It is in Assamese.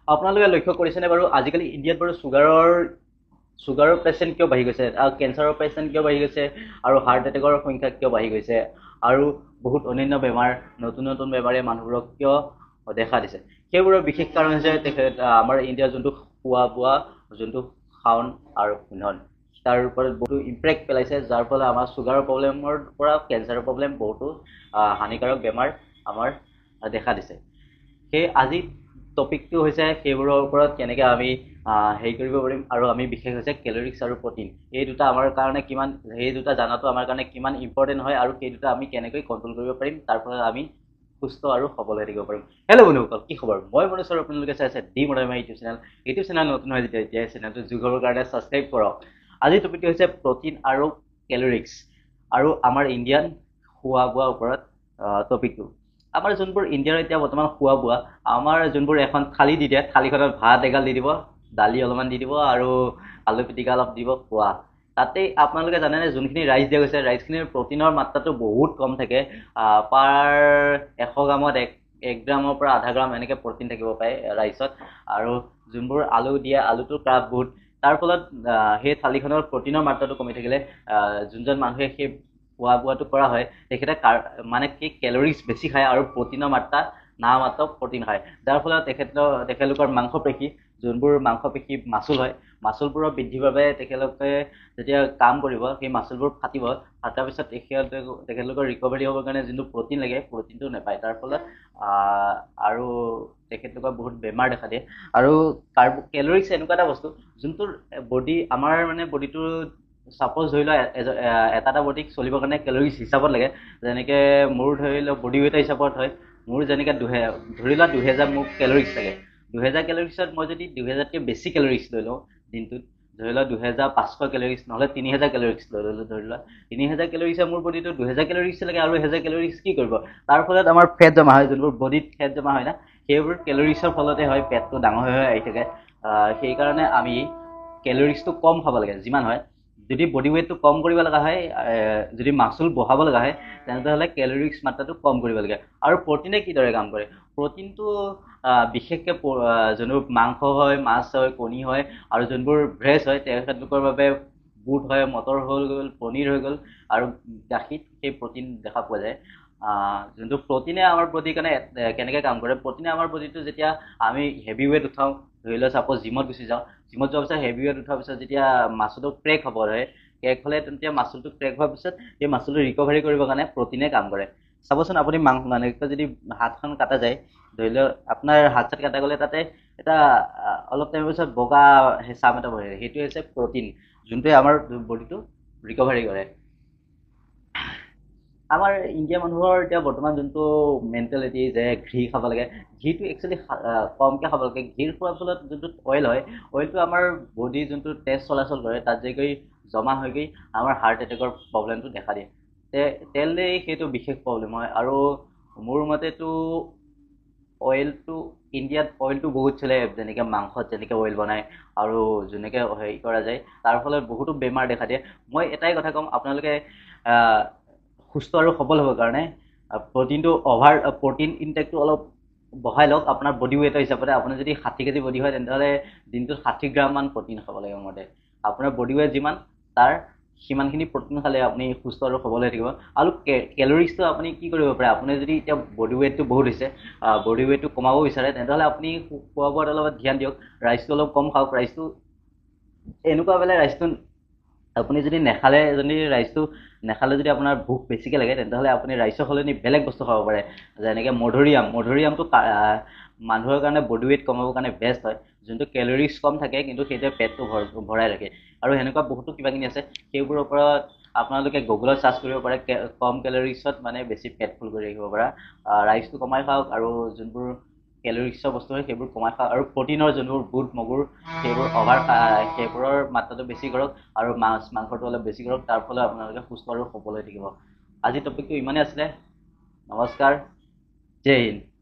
আপোনালোকে লক্ষ্য কৰিছেনে বাৰু আজিকালি ইণ্ডিয়াত বাৰু চুগাৰৰ পেচেণ্ট কিয় বাঢ়ি গৈছে আৰু কেঞ্চাৰৰ পেচেণ্ট কিয় বাঢ়ি গৈছে আৰু হাৰ্ট এটেকৰ সংখ্যা কিয় বাঢ়ি গৈছে আৰু বহুত অন্যান্য বেমাৰ নতুন নতুন বেমাৰে মানুহবোৰক কিয় দেখা দিছে সেইবোৰৰ বিশেষ কাৰণ হৈছে আমাৰ ইণ্ডিয়াৰ যোনটো খোৱা বোৱা যোনটো খাৱন আৰু পিন্ধন তাৰ ওপৰত বহুতো ইম্পেক্ট পেলাইছে যাৰ ফলত আমাৰ চুগাৰৰ প্ৰব্লেমৰ পৰা কেঞ্চাৰৰ প্ৰব্লেম বহুতো হানিকাৰক বেমাৰ আমাৰ দেখা দিছে সেই আজি টপিকটো হৈছে সেইবোৰৰ ওপৰত কেনেকৈ আমি হেৰি কৰিব পাৰিম আৰু আমি বিশেষ হৈছে কেলৰিক্স আৰু প্ৰটিন এই দুটা আমাৰ কাৰণে কিমান সেই দুটা জানাটো আমাৰ কাৰণে কিমান ইম্পৰ্টেণ্ট হয় আৰু সেই দুটা আমি কেনেকৈ কণ্ট্ৰল কৰিব পাৰিম তাৰ ফলত আমি সুস্থ আৰু সবল হৈ থাকিব পাৰিম হেল্ল' বন্ধুসকল কি খবৰ মই মনোজ আৰু আপোনালোকে চাই আছে ডি মডাৰ্মাই ইউটিউব চেনেল নতুন হয় যেতিয়া চেনেলটো যোগৰ কাৰণে ছাবস্ক্ৰাইব কৰক আজিৰ টপিকটো হৈছে প্ৰটিন আৰু কেলৰিক্স আৰু আমাৰ ইণ্ডিয়ান খোৱা বোৱাৰ ওপৰত টপিকটো আমাৰ যোনবোৰ ইণ্ডিয়াৰ এতিয়া বৰ্তমান খোৱা বোৱা আমাৰ যোনবোৰ এখন থালি দি দিয়ে থালিখনত ভাত এগাল দি দিব দালি অলপমান দি দিব আৰু আলু পিটিকা অলপ দিব খোৱা তাতে আপোনালোকে জানেনে যোনখিনি ৰাইচ দিয়া গৈছে ৰাইচখিনিৰ প্ৰটিনৰ মাত্ৰাটো বহুত কম থাকে পাৰ 100 গ্ৰামত এক গ্ৰামৰ পৰা আধা গ্ৰাম এনেকৈ প্ৰটিন থাকিব পাৰে ৰাইচত আৰু যোনবোৰ আলু দিয়ে আলুটো কাৰ্ব বহুত তাৰ ফলত সেই থালিখনৰ প্ৰটিনৰ মাত্ৰাটো কমি থাকিলে যোনজন মানুহে সেই খোৱা বোৱাটো কৰা হয় তেখেতে মানে কি কেলৰিজ বেছি খায় আৰু প্ৰটিনৰ মাত্ৰা নামাত্ৰ প্ৰটিন খায় যাৰ ফলত তেখেতলোকৰ মাংসপেশী যোনবোৰ মাংসপেশী মাচুল হয় মাচুলবোৰৰ বৃদ্ধিৰ বাবে তেখেতলোকে যেতিয়া কাম কৰিব সেই মাচুলবোৰ ফাটিব ফাটাৰ পিছত তেখেতলোকৰ ৰিকভাৰী হ'বৰ কাৰণে যোনটো প্ৰটিন লাগে প্ৰটিনটো নাপায় তাৰ ফলত আৰু তেখেতলোকৰ বহুত বেমাৰ দেখা দিয়ে আৰু কেলৰিজ এনেকুৱা এটা বস্তু যোনটো বডি আমাৰ মানে বডিটো সাপোজ ধৰি লোৱা এটা বডিক চলিবৰ কাৰণে কেলৰিজ হিচাপত লাগে যেনেকৈ মোৰ ধৰি লওক বডি ৱেইট হিচাপত হয় মোৰ যেনেকৈ ধৰি লোৱা 2000 মোক কেলৰিজ লাগে 2000 কেলৰিজত মই যদি 2000তকৈ বেছি কেলৰিজ লৈ লওঁ দিনটোত ধৰি লোৱা 2500 কেলৰিজ নহ'লে 3000 কেলৰিজ লৈ ল'লোঁ ধৰি লোৱা 3000 কেলৰিজে মোৰ বডিটো 2000 কেলৰিজ লাগে আৰু 1000 কেলৰিজ কি কৰিব তাৰ ফলত আমাৰ ফেট জমা হয় যোনবোৰ বডিত ফেট জমা হয় না সেইবোৰ কেলৰিজৰ ফলতে হয় পেটটো ডাঙৰ হৈ আহি থাকে সেইকাৰণে আমি কেলৰিজটো কম খাব লাগে যিমান হয় যদি বডি ৱেইটটো কম কৰিব লগা হয় যদি মাচুল বঢ়াব লগা হয় তেনেহ'লে কেলৰিজ মাত্ৰাটো কম কৰিব লাগে আৰু প্ৰটিনে কিদৰে কাম কৰে প্ৰটিনটো বিশেষকৈ যোনবোৰ মাংস হয় মাছ হয় কণী হয় আৰু যোনবোৰ ভেজ হয় তেখেতলোকৰ বাবে বুট হয় মটৰ হৈ গ'ল পনীৰ হৈ গ'ল আৰু গাখীৰ সেই প্ৰটিন দেখা পোৱা যায় যোনটো প্ৰটিনে আমাৰ বডিৰ কাৰণে কেনেকৈ কাম কৰে প্ৰটিনে আমাৰ বডিটো যেতিয়া আমি হেভি ৱেইট উঠাওঁ ধৰি লওক ছাপ'জ জিমত গুচি যাওঁ জিমত যোৱাৰ পিছত হেভি ৱেইট উঠাৰ পিছত যেতিয়া মাচুলটো ক্ৰেক হ'ব ধৰে ক্ৰেক হ'লে তেতিয়া মাচুলটো ক্ৰেক হোৱাৰ পিছত সেই মাচুলটো ৰিকভাৰী কৰিবৰ কাৰণে প্ৰটিনে কাম কৰে চাবচোন আপুনি মানে যদি হাতখন কাটা যায় ধৰি লওক আপোনাৰ হাত চাত কাটা গ'লে তাতে এটা অলপ টাইমৰ পিছত বগা চাম এটা বহে সেইটো হৈছে প্ৰটিন যোনটোৱে আমাৰ বডিটো ৰিকভাৰী কৰে আমাৰ ইণ্ডিয়া মানুহৰ এতিয়া বৰ্তমান যোনটো মেণ্টেলিটি যে ঘি খাব লাগে ঘিটো একচুৱেলি কমকৈ খাব লাগে ঘিৰ খোৱাৰ ফলত যোনটো অইল হয় অইলটো আমাৰ বডিৰ যোনটো তেজ চলাচল কৰে তাত যে গৈ জমা হৈ গৈ আমাৰ হাৰ্ট এটেকৰ প্ৰব্লেমটো দেখা দিয়ে তেলেই সেইটো বিশেষ প্ৰব্লেম হয় আৰু মোৰ মতেতো অইলটো ইণ্ডিয়াত অইলটো বহুত চলে যেনেকৈ মাংসত যেনেকৈ অইল বনায় আৰু যেনেকৈ হেৰি কৰা যায় তাৰ ফলত বহুতো বেমাৰ দেখা দিয়ে মই এটাই কথা ক'ম আপোনালোকে সুস্থ আৰু সবল হ'বৰ কাৰণে প্ৰটিনটো প্ৰটিন ইনটেকটো অলপ বঢ়াই লওক আপোনাৰ বডি ৱেইটৰ হিচাপতে আপোনাৰ যদি 60 কেজি বডি হয় তেন্তে দিনটোত 60 গ্ৰামমান প্ৰটিন খাব লাগে মোৰ মতে আপোনাৰ বডি ৱেইট যিমান তাৰ সিমানখিনি প্ৰটিন খালে আপুনি সুস্থ আৰু সবল হৈ থাকিব আৰু কেলৰিজটো আপুনি কি কৰিব পাৰে আপুনি যদি এতিয়া বডি ৱেইটটো বহুত হৈছে বডি ৱেইটটো কমাব বিচাৰে তেতিয়াহ'লে আপুনি খোৱা বোৱাত অলপ ধ্যান দিয়ক ৰাইচটো অলপ কম খাওক ৰাইচটো এনেকুৱা বেলেগ ৰাইচটো আপুনি যদি ৰাইচটো নেখালে যদি আপোনাৰ ভোক বেছিকৈ লাগে তেতিয়াহ'লে আপুনি ৰাইচৰ সলনি বেলেগ বস্তু খাব পাৰে যেনেকৈ মধুৰিআমটো মানুহৰ কাৰণে বডি ৱেইট কমাবৰ কাৰণে বেষ্ট হয় যোনটো কেলৰিজ কম থাকে কিন্তু সেইটোৱে পেটটো ভৰাই ৰাখে আৰু সেনেকুৱা বহুতো কিবাকিনি আছে সেইবোৰৰ ওপৰত আপোনালোকে গুগলত চাৰ্চ কৰিব পাৰে কম কেলৰিজত মানে বেছি পেট ফুল কৰি ৰাখিব পৰা ৰাইচটো কমাই খাওক আৰু যোনবোৰ কেলৰিজৰ বস্তু হয় সেইবোৰ কমাই খাওক আৰু প্ৰটিনৰ যোনবোৰ বুট মগুৰ সেইবোৰৰ মাত্ৰাটো বেছি কৰক আৰু মাংসটো অলপ বেছি কৰক তাৰ ফলত আপোনালোকে সুস্থ আৰু সবল হৈ থাকিব আজিৰ টপিকটো ইমানেই আছিলে নমস্কাৰ জয় হিন্দ